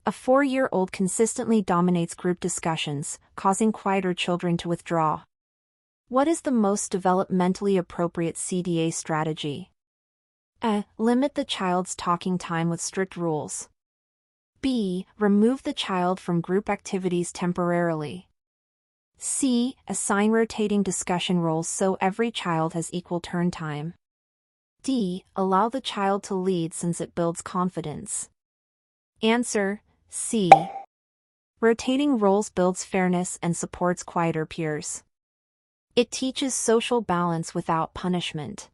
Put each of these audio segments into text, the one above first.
A 4-year-old consistently dominates group discussions, causing quieter children to withdraw. What is the most developmentally appropriate CDA strategy? A. Limit the child's talking time with strict rules. B. Remove the child from group activities temporarily. C. Assign rotating discussion roles so every child has equal turn time. D. Allow the child to lead since it builds confidence. Answer: C. Rotating roles builds fairness and supports quieter peers. It teaches social balance without punishment.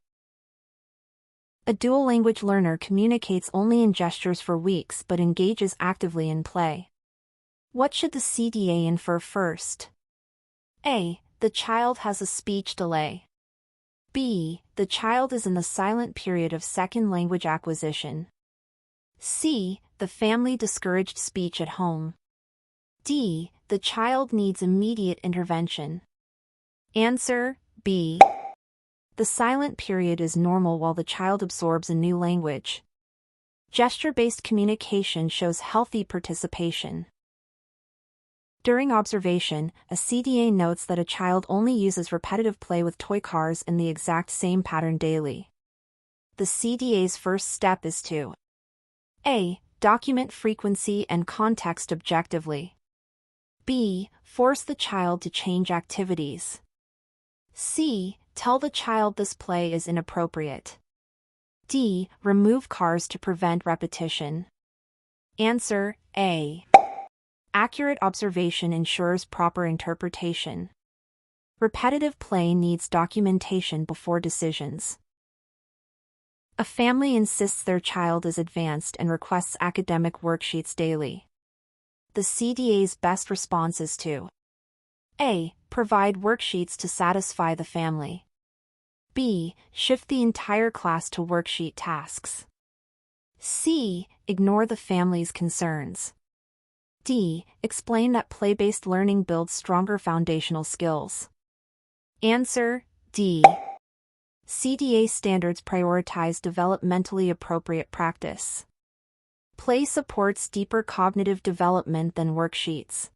A dual-language learner communicates only in gestures for weeks but engages actively in play. What should the CDA infer first? A. The child has a speech delay. B. The child is in the silent period of second language acquisition. C. The family discouraged speech at home. D. The child needs immediate intervention. Answer: B. The silent period is normal while the child absorbs a new language. Gesture-based communication shows healthy participation. During observation, a CDA notes that a child only uses repetitive play with toy cars in the exact same pattern daily. The CDA's first step is to A. Document frequency and context objectively. B. Force the child to change activities. C. Tell the child this play is inappropriate. D. Remove cars to prevent repetition. Answer: A. Accurate observation ensures proper interpretation. Repetitive play needs documentation before decisions. A family insists their child is advanced and requests academic worksheets daily. The CDA's best response is to A. Provide worksheets to satisfy the family. B. Shift the entire class to worksheet tasks. C. Ignore the family's concerns. D. Explain that play-based learning builds stronger foundational skills. Answer: D. CDA standards prioritize developmentally appropriate practice. Play supports deeper cognitive development than worksheets.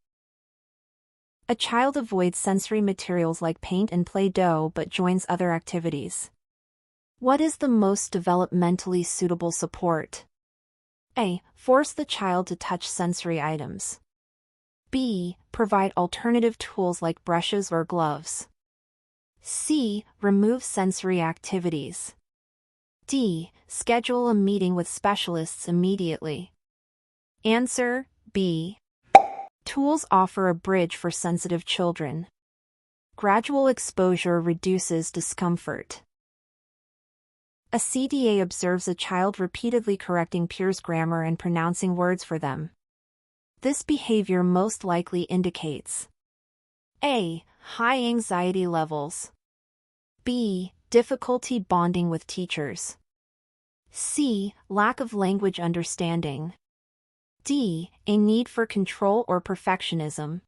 A child avoids sensory materials like paint and Play-Doh but joins other activities. What is the most developmentally suitable support? A. Force the child to touch sensory items. B. Provide alternative tools like brushes or gloves. C. Remove sensory activities. D. Schedule a meeting with specialists immediately. Answer: B. Tools offer a bridge for sensitive children. Gradual exposure reduces discomfort. A CDA observes a child repeatedly correcting peers' grammar and pronouncing words for them. This behavior most likely indicates A. High anxiety levels. B. Difficulty bonding with teachers. C. Lack of language understanding. D. A need for control or perfectionism.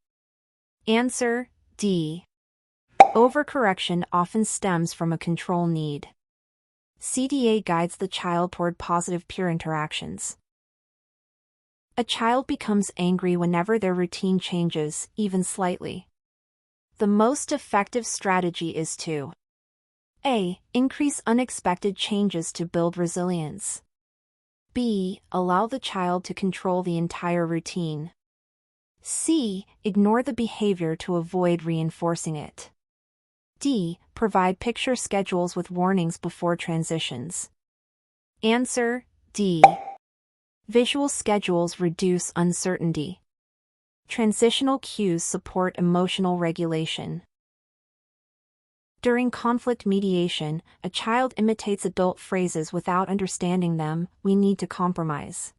Answer: D. Overcorrection often stems from a control need. CDA guides the child toward positive peer interactions. A child becomes angry whenever their routine changes, even slightly. The most effective strategy is to A. Increase unexpected changes to build resilience. B. Allow the child to control the entire routine. C. Ignore the behavior to avoid reinforcing it. D. Provide picture schedules with warnings before transitions. Answer: D. Visual schedules reduce uncertainty. Transitional cues support emotional regulation. During conflict mediation, a child imitates adult phrases without understanding them. We need to compromise.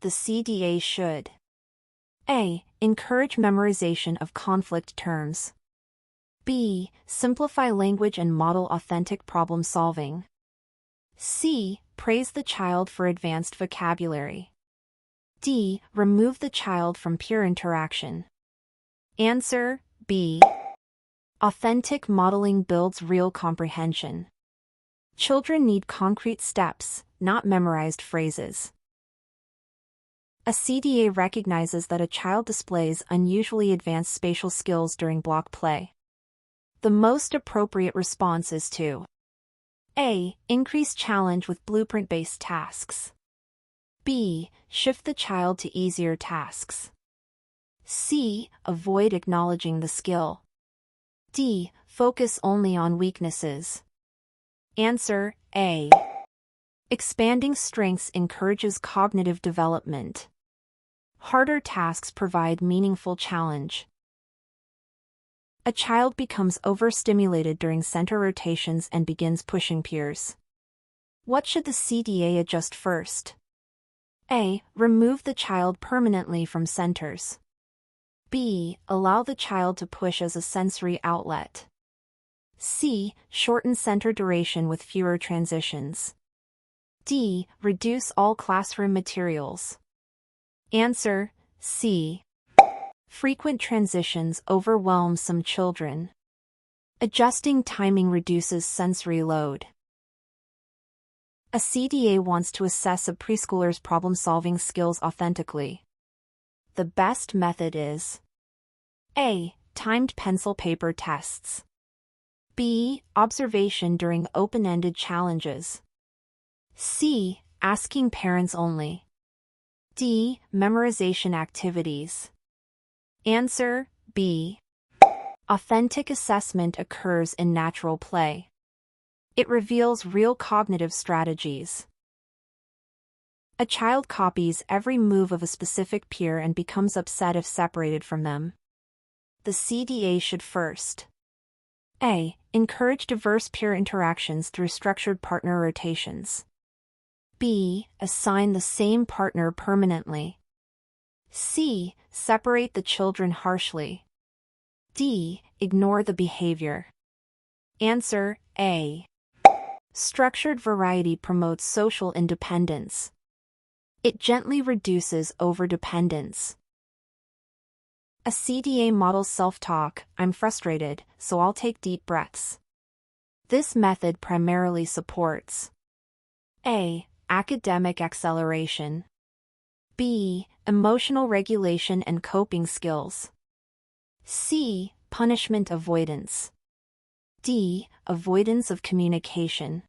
The CDA should A. Encourage memorization of conflict terms. B. Simplify language and model authentic problem solving. C. Praise the child for advanced vocabulary. D. Remove the child from peer interaction. Answer: B. Authentic modeling builds real comprehension. Children need concrete steps, not memorized phrases. A CDA recognizes that a child displays unusually advanced spatial skills during block play. The most appropriate response is to A. Increase challenge with blueprint-based tasks. B. Shift the child to easier tasks. C. Avoid acknowledging the skill. D. Focus only on weaknesses. Answer A. Expanding strengths encourages cognitive development. Harder tasks provide meaningful challenge. A child becomes overstimulated during center rotations and begins pushing peers. What should the CDA adjust first? A. Remove the child permanently from centers. B. Allow the child to push as a sensory outlet. C. Shorten center duration with fewer transitions. D. Reduce all classroom materials. Answer C. Frequent transitions overwhelm some children. Adjusting timing reduces sensory load. A CDA wants to assess a preschooler's problem-solving skills authentically. The best method is A. Timed pencil-paper tests. B. Observation during open-ended challenges. C. Asking parents only. D. Memorization activities. Answer B. Authentic assessment occurs in natural play. It reveals real cognitive strategies. A child copies every move of a specific peer and becomes upset if separated from them. The CDA should first A. Encourage diverse peer interactions through structured partner rotations. B. Assign the same partner permanently. C. Separate the children harshly. D. Ignore the behavior. Answer A. Structured variety promotes social independence. It gently reduces overdependence. A CDA models self-talk, "I'm frustrated, so I'll take deep breaths." This method primarily supports A. Academic acceleration. B. Emotional regulation and coping skills. C. Punishment avoidance. D. Avoidance of communication.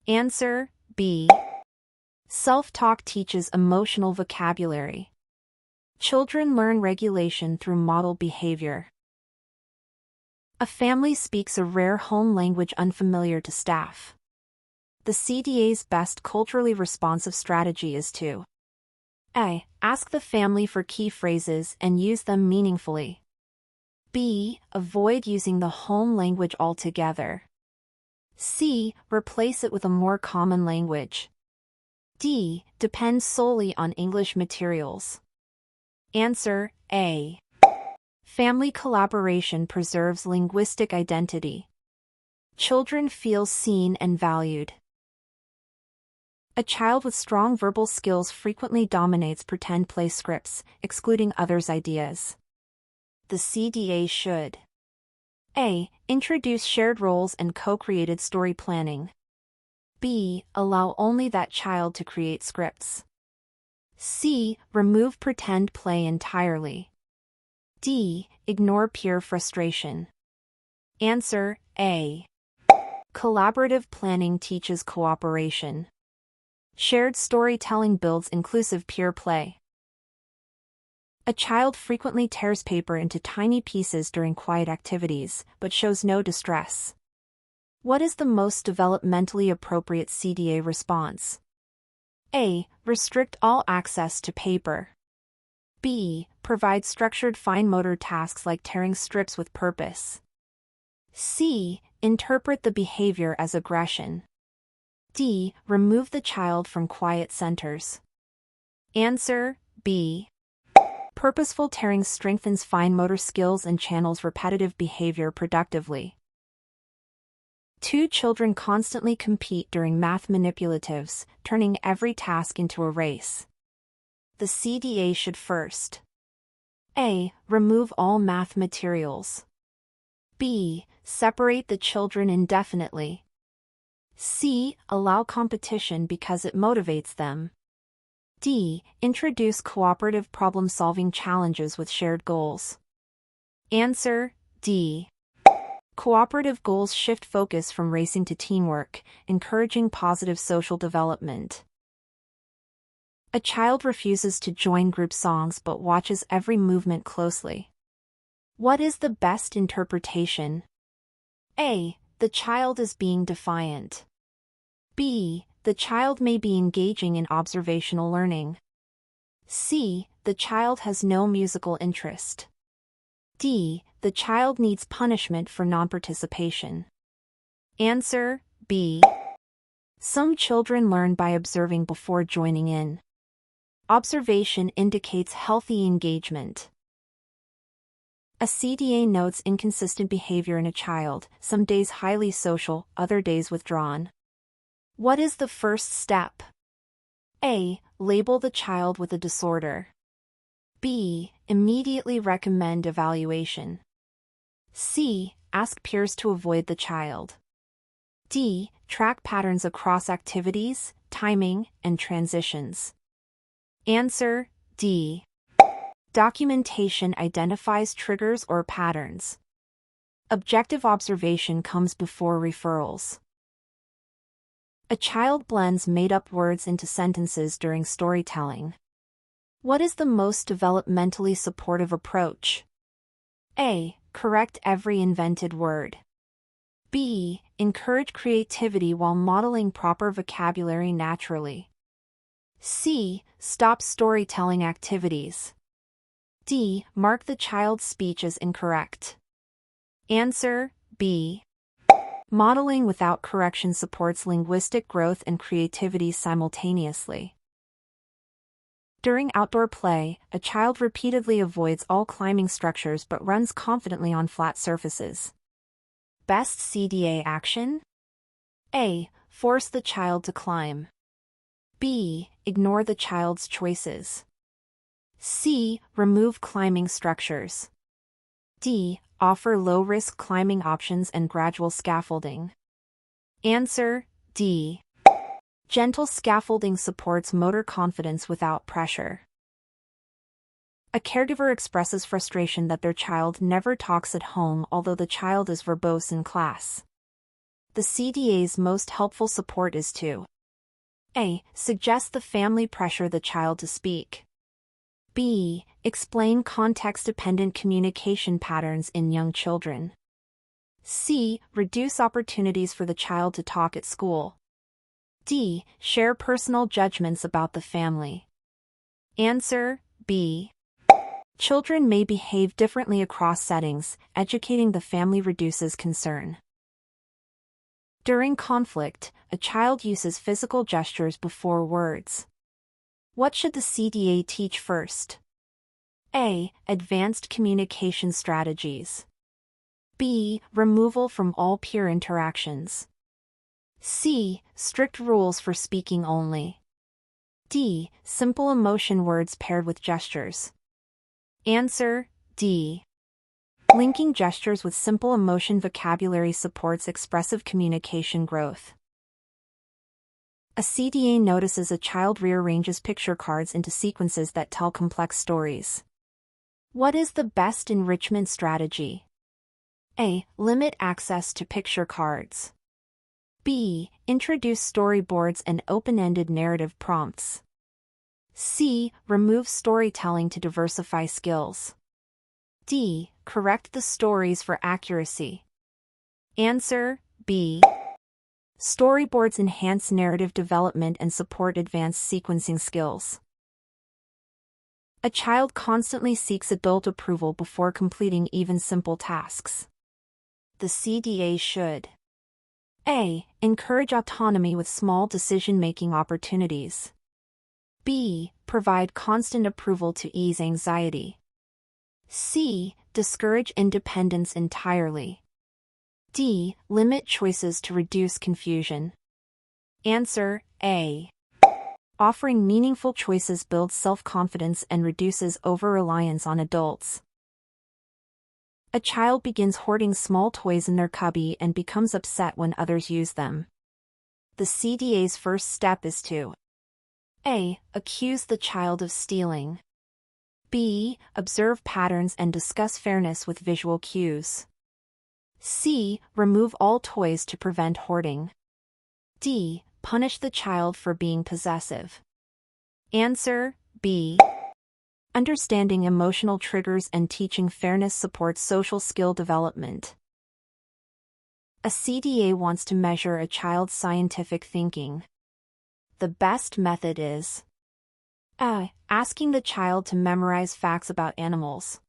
Answer B. Self-talk teaches emotional vocabulary. Children learn regulation through model behavior. A family speaks a rare home language unfamiliar to staff. The CDA's best culturally responsive strategy is to A. Ask the family for key phrases and use them meaningfully. B. Avoid using the home language altogether. C. Replace it with a more common language. D. Depend solely on English materials. Answer A. Family collaboration preserves linguistic identity. Children feel seen and valued. A child with strong verbal skills frequently dominates pretend play scripts, excluding others' ideas. The CDA should A. Introduce shared roles and co-created story planning. B. Allow only that child to create scripts. C. Remove pretend play entirely. D. Ignore peer frustration. Answer A. Collaborative planning teaches cooperation. Shared storytelling builds inclusive peer play. A child frequently tears paper into tiny pieces during quiet activities, but shows no distress. What is the most developmentally appropriate CDA response? A. Restrict all access to paper. B. Provide structured fine motor tasks like tearing strips with purpose. C. Interpret the behavior as aggression. D. Remove the child from quiet centers. Answer B. Purposeful tearing strengthens fine motor skills and channels repetitive behavior productively. Two children constantly compete during math manipulatives, turning every task into a race. The CDA should first A. Remove all math materials. B. Separate the children indefinitely. C. Allow competition because it motivates them. D. Introduce cooperative problem-solving challenges with shared goals. Answer: D. Cooperative goals shift focus from racing to teamwork, encouraging positive social development. A child refuses to join group songs but watches every movement closely. What is the best interpretation? A. The child is being defiant. B. The child may be engaging in observational learning. C. The child has no musical interest. D. The child needs punishment for non-participation. Answer: B. Some children learn by observing before joining in. Observation indicates healthy engagement. A CDA notes inconsistent behavior in a child, some days highly social, other days withdrawn. What is the first step? A. Label the child with a disorder. B. Immediately recommend evaluation. C. Ask peers to avoid the child. D. Track patterns across activities, timing, and transitions. Answer: D. Documentation identifies triggers or patterns. Objective observation comes before referrals. A child blends made-up words into sentences during storytelling. What is the most developmentally supportive approach? A. Correct every invented word. B. Encourage creativity while modeling proper vocabulary naturally. C. Stop storytelling activities. D. Mark the child's speech as incorrect. Answer: B. Modeling without correction supports linguistic growth and creativity simultaneously. During outdoor play, a child repeatedly avoids all climbing structures but runs confidently on flat surfaces. Best CDA action? A. Force the child to climb. B. Ignore the child's choices. C. Remove climbing structures. D. Offer low-risk climbing options and gradual scaffolding. Answer: D. Gentle scaffolding supports motor confidence without pressure. A caregiver expresses frustration that their child never talks at home although the child is verbose in class. The CDA's most helpful support is to A. Suggest the family pressure the child to speak. B. Explain context-dependent communication patterns in young children. C. Reduce opportunities for the child to talk at school. D. Share personal judgments about the family. Answer: B. Children may behave differently across settings, educating the family reduces concern. During conflict, a child uses physical gestures before words. What should the CDA teach first? A. Advanced communication strategies. B. Removal from all peer interactions. C. Strict rules for speaking only. D. Simple emotion words paired with gestures. Answer: D. Linking gestures with simple emotion vocabulary supports expressive communication growth. A CDA notices a child rearranges picture cards into sequences that tell complex stories. What is the best enrichment strategy? A. Limit access to picture cards. B. Introduce storyboards and open-ended narrative prompts. C. Remove storytelling to diversify skills. D. Correct the stories for accuracy. Answer: B. Storyboards enhance narrative development and support advanced sequencing skills. A child constantly seeks adult approval before completing even simple tasks. The CDA should A. Encourage autonomy with small decision-making opportunities. B. Provide constant approval to ease anxiety. C. Discourage independence entirely. D. Limit choices to reduce confusion. Answer: A. Offering meaningful choices builds self-confidence and reduces over-reliance on adults. A child begins hoarding small toys in their cubby and becomes upset when others use them. The CDA's first step is to A. Accuse the child of stealing. B. Observe patterns and discuss fairness with visual cues. C. Remove all toys to prevent hoarding. D. Punish the child for being possessive. Answer B. Understanding emotional triggers and teaching fairness supports social skill development. A CDA wants to measure a child's scientific thinking. The best method is A. Asking the child to memorize facts about animals.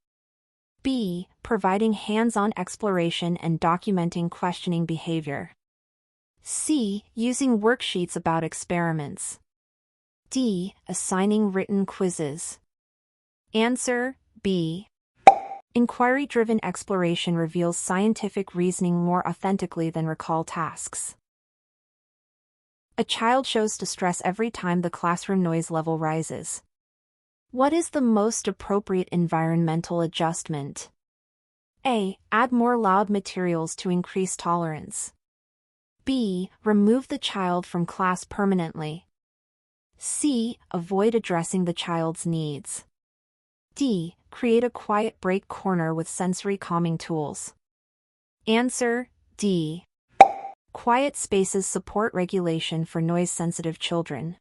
B. Providing hands-on exploration and documenting questioning behavior. C. Using worksheets about experiments. D. Assigning written quizzes. Answer B. Inquiry-driven exploration reveals scientific reasoning more authentically than recall tasks. A child shows distress every time the classroom noise level rises. What is the most appropriate environmental adjustment? A. Add more loud materials to increase tolerance. B. Remove the child from class permanently. C. Avoid addressing the child's needs. D. Create a quiet break corner with sensory calming tools. Answer D. Quiet spaces support regulation for noise-sensitive children.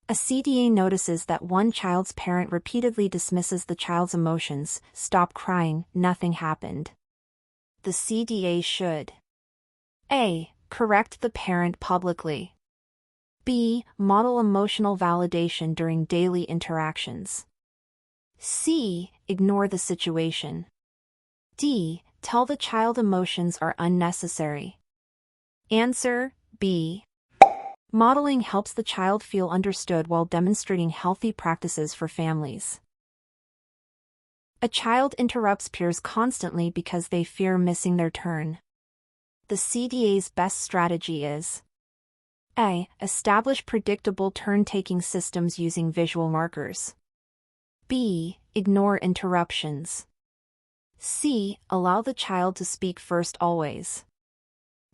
A CDA notices that one child's parent repeatedly dismisses the child's emotions. Stop crying, nothing happened. The CDA should A. Correct the parent publicly. B. Model emotional validation during daily interactions. C. Ignore the situation. D. Tell the child emotions are unnecessary. Answer B. Modeling helps the child feel understood while demonstrating healthy practices for families. A child interrupts peers constantly because they fear missing their turn. The CDA's best strategy is A. Establish predictable turn-taking systems using visual markers. B. Ignore interruptions. C. Allow the child to speak first always.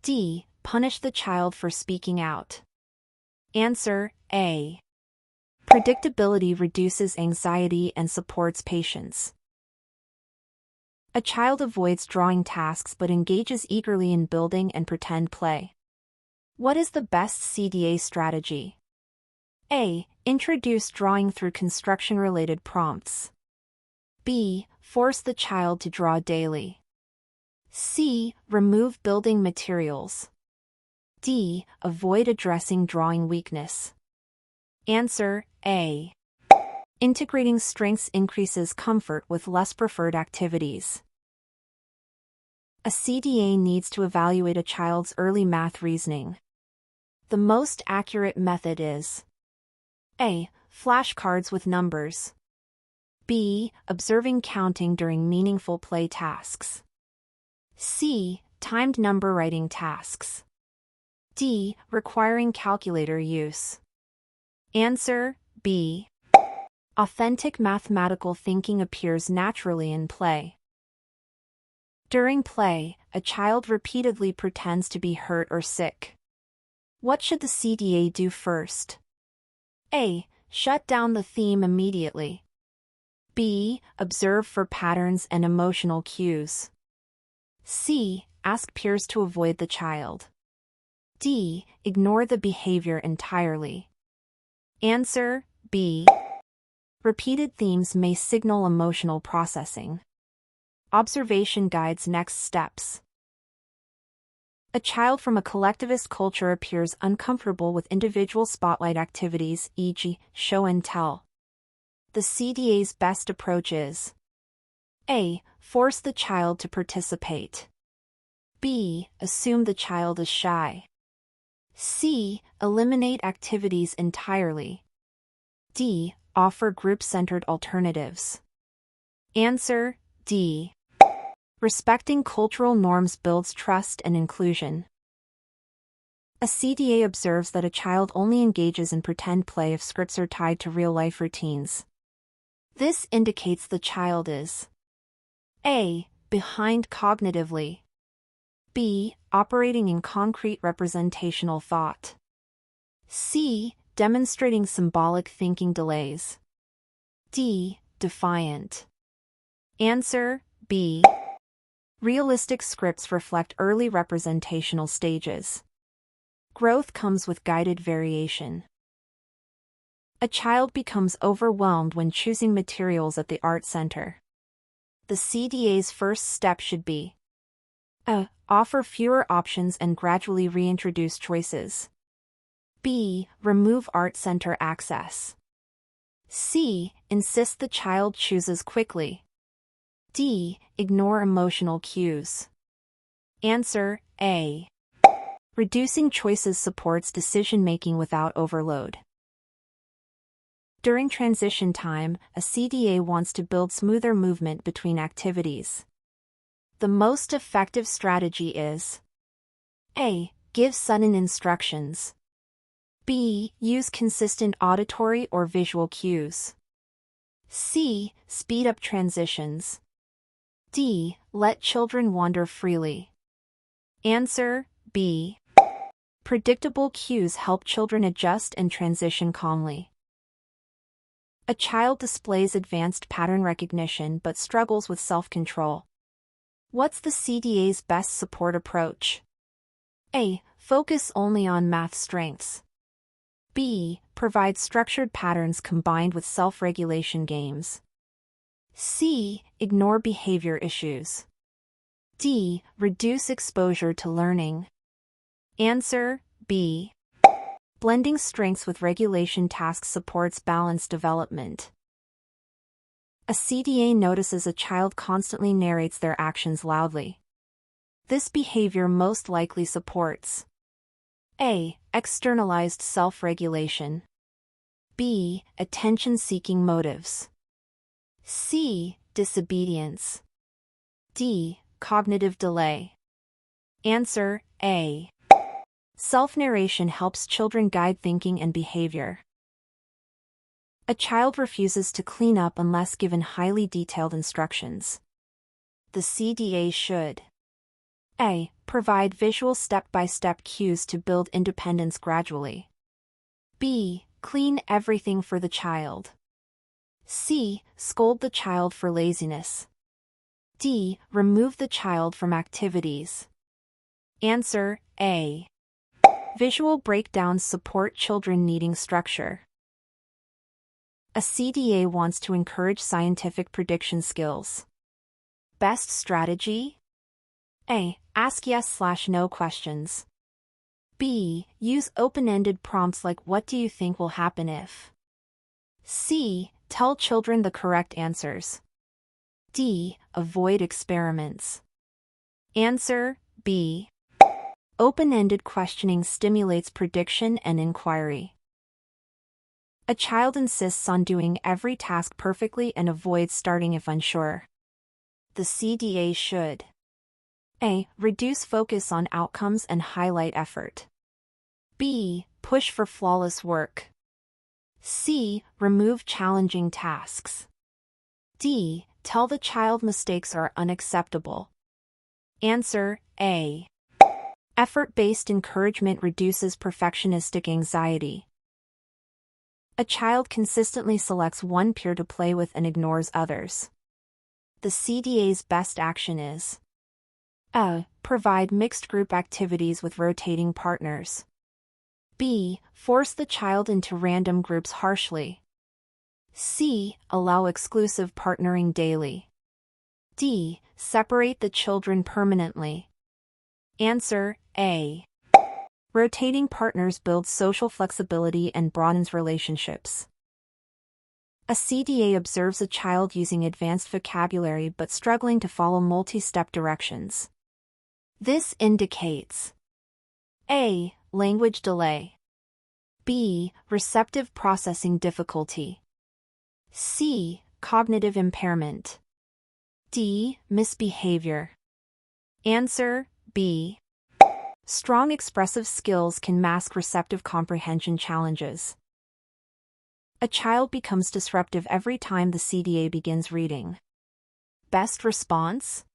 D. Punish the child for speaking out. Answer A. Predictability reduces anxiety and supports patience. A child avoids drawing tasks but engages eagerly in building and pretend play. What is the best CDA strategy? A. Introduce drawing through construction-related prompts. B. Force the child to draw daily. C. Remove building materials. D. Avoid addressing drawing weakness. Answer A. Integrating strengths increases comfort with less preferred activities. A CDA needs to evaluate a child's early math reasoning. The most accurate method is A. Flashcards with numbers. B. Observing counting during meaningful play tasks. C. Timed number writing tasks. D. Requiring calculator use. Answer B. Authentic mathematical thinking appears naturally in play. During play, a child repeatedly pretends to be hurt or sick. What should the CDA do first? A. Shut down the theme immediately. B. Observe for patterns and emotional cues. C. Ask peers to avoid the child. D. Ignore the behavior entirely. Answer B. Repeated themes may signal emotional processing. Observation guides next steps. A child from a collectivist culture appears uncomfortable with individual spotlight activities, e.g., show and tell. The CDA's best approach is A. Force the child to participate. B. Assume the child is shy. C. Eliminate activities entirely. D. Offer group-centered alternatives. Answer D. Respecting cultural norms builds trust and inclusion. A CDA observes that a child only engages in pretend play if scripts are tied to real-life routines. This indicates the child is A. Behind cognitively. B. Operating in concrete representational thought. C. Demonstrating symbolic thinking delays. D. Defiant. Answer B. Realistic scripts reflect early representational stages. Growth comes with guided variation. A child becomes overwhelmed when choosing materials at the art center. The CDA's first step should be A. Offer fewer options and gradually reintroduce choices. B. Remove art center access. C. Insist the child chooses quickly. D. Ignore emotional cues. Answer A. Reducing choices supports decision-making without overload. During transition time, a CDA wants to build smoother movement between activities. The most effective strategy is A. Give sudden instructions. B. Use consistent auditory or visual cues. C. Speed up transitions. D. Let children wander freely. Answer B. Predictable cues help children adjust and transition calmly. A child displays advanced pattern recognition but struggles with self-control. What's the CDA's best support approach? A. Focus only on math strengths. B. Provide structured patterns combined with self-regulation games. C. Ignore behavior issues. D. Reduce exposure to learning. Answer B. Blending strengths with regulation tasks supports balanced development. A CDA notices a child constantly narrates their actions loudly. This behavior most likely supports A. Externalized self-regulation. B. Attention-seeking motives. C. Disobedience. D. Cognitive delay. Answer A. Self-narration helps children guide thinking and behavior. A child refuses to clean up unless given highly detailed instructions. The CDA should A. Provide visual step-by-step cues to build independence gradually. B. Clean everything for the child. C. Scold the child for laziness. D. Remove the child from activities. Answer A. Visual breakdowns support children needing structure. A CDA wants to encourage scientific prediction skills. Best strategy? A. Ask yes/no questions. B. Use open-ended prompts like "What do you think will happen if?" C. Tell children the correct answers. D. Avoid experiments. Answer B. Open-ended questioning stimulates prediction and inquiry. A child insists on doing every task perfectly and avoids starting if unsure. The CDA should A. Reduce focus on outcomes and highlight effort. B. Push for flawless work. C. Remove challenging tasks. D. Tell the child mistakes are unacceptable. Answer A. Effort-based encouragement reduces perfectionistic anxiety. A child consistently selects one peer to play with and ignores others. The CDA's best action is A. Provide mixed group activities with rotating partners. B. Force the child into random groups harshly. C. Allow exclusive partnering daily. D. Separate the children permanently. Answer A. Rotating partners builds social flexibility and broadens relationships. A CDA observes a child using advanced vocabulary but struggling to follow multi-step directions. This indicates A. Language delay. B. Receptive processing difficulty. C. Cognitive impairment. D. Misbehavior. Answer B. Strong expressive skills can mask receptive comprehension challenges. A child becomes disruptive every time the CDA begins reading. Best response?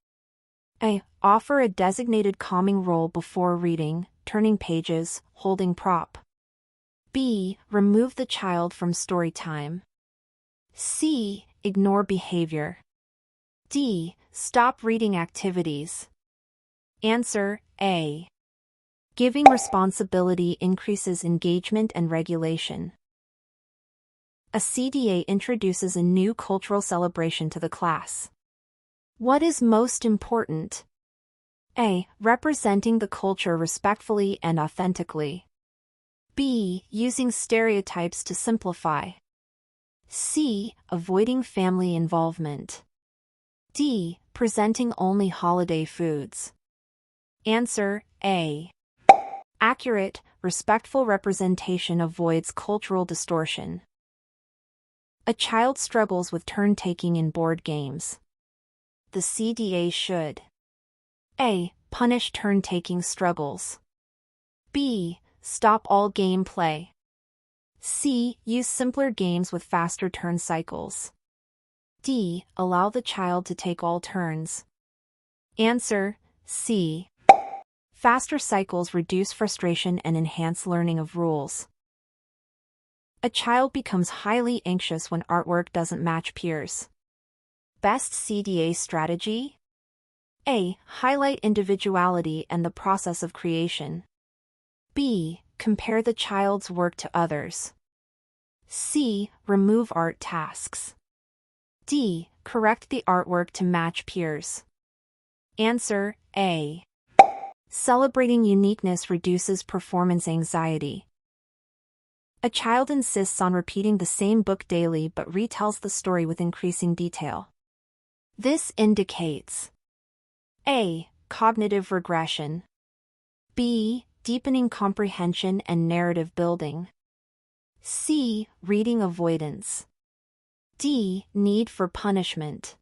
A. Offer a designated calming role before reading, turning pages, holding prop. B. Remove the child from story time. C. Ignore behavior. D. Stop reading activities. Answer A. Giving responsibility increases engagement and regulation. A CDA introduces a new cultural celebration to the class. What is most important? A. Representing the culture respectfully and authentically. B. Using stereotypes to simplify. C. Avoiding family involvement. D. Presenting only holiday foods. Answer A. Accurate, respectful representation avoids cultural distortion. A child struggles with turn-taking in board games. The CDA should A. Punish turn-taking struggles. B. Stop all game play. C. Use simpler games with faster turn cycles. D. Allow the child to take all turns. Answer C. Faster cycles reduce frustration and enhance learning of rules. A child becomes highly anxious when artwork doesn't match peers. Best CDA strategy? A. Highlight individuality and the process of creation. B. Compare the child's work to others. C. Remove art tasks. D. Correct the artwork to match peers. Answer A. Celebrating uniqueness reduces performance anxiety. A child insists on repeating the same book daily but retells the story with increasing detail. This indicates A. Cognitive regression. B. Deepening comprehension and narrative building. C. Reading avoidance. D. Need for punishment.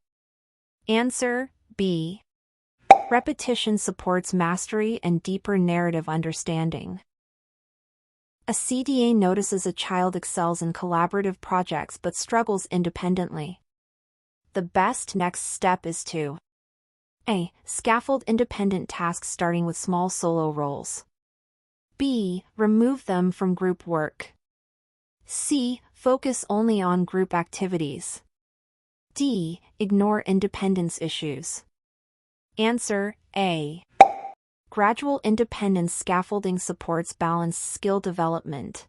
Answer B. Repetition supports mastery and deeper narrative understanding. A CDA notices a child excels in collaborative projects but struggles independently. The best next step is to A. Scaffold independent tasks starting with small solo roles. B. Remove them from group work. C. Focus only on group activities. D. Ignore independence issues. Answer A. Gradual independence scaffolding supports balanced skill development.